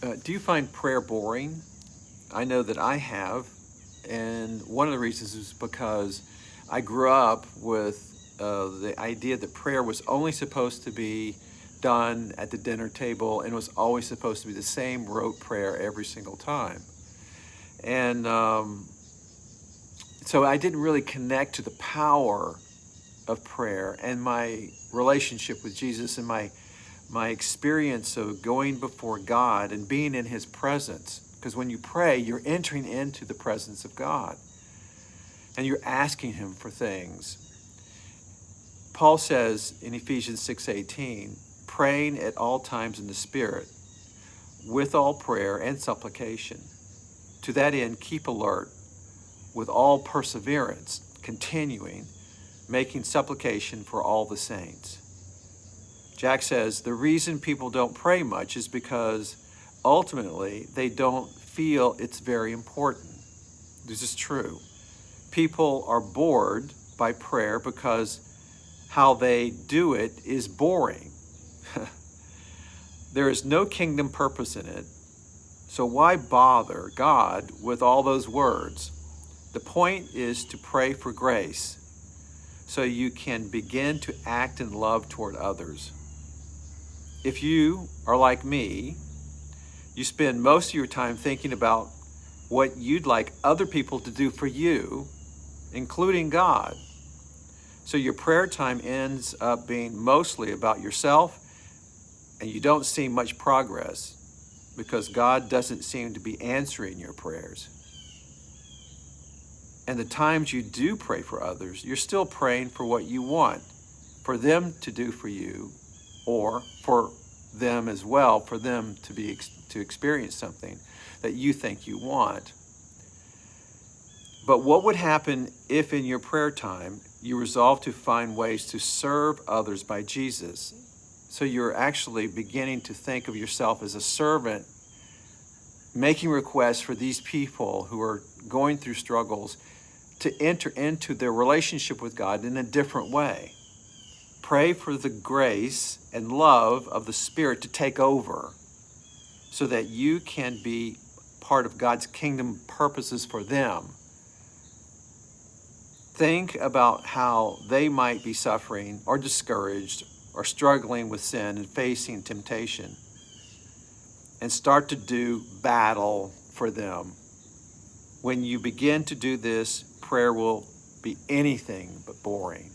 Do you find prayer boring? I know that I have, and one of the reasons is because I grew up with the idea that prayer was only supposed to be done at the dinner table and was always supposed to be the same rote prayer every single time. And so I didn't really connect to the power of prayer and my relationship with Jesus and my experience of going before God and being in his presence. Because when you pray, you're entering into the presence of God and you're asking him for things. Paul says in Ephesians 6:18, praying at all times in the Spirit, with all prayer and supplication. To that end, keep alert with all perseverance, continuing, making supplication for all the saints. Jack says the reason people don't pray much is because ultimately they don't feel it's very important. This is true. People are bored by prayer because how they do it is boring. There is no kingdom purpose in it. So why bother God with all those words? The point is to pray for grace so you can begin to act in love toward others. If you are like me, you spend most of your time thinking about what you'd like other people to do for you, including God. So your prayer time ends up being mostly about yourself, and you don't see much progress because God doesn't seem to be answering your prayers. And the times you do pray for others, you're still praying for what you want for them to do for you, or for them as well, for them to experience something that you think you want. But what would happen if in your prayer time you resolve to find ways to serve others by Jesus? So you're actually beginning to think of yourself as a servant, making requests for these people who are going through struggles to enter into their relationship with God in a different way. Pray for the grace and love of the Spirit to take over so that you can be part of God's kingdom purposes for them. Think about how they might be suffering or discouraged or struggling with sin and facing temptation, and start to do battle for them. When you begin to do this, prayer will be anything but boring.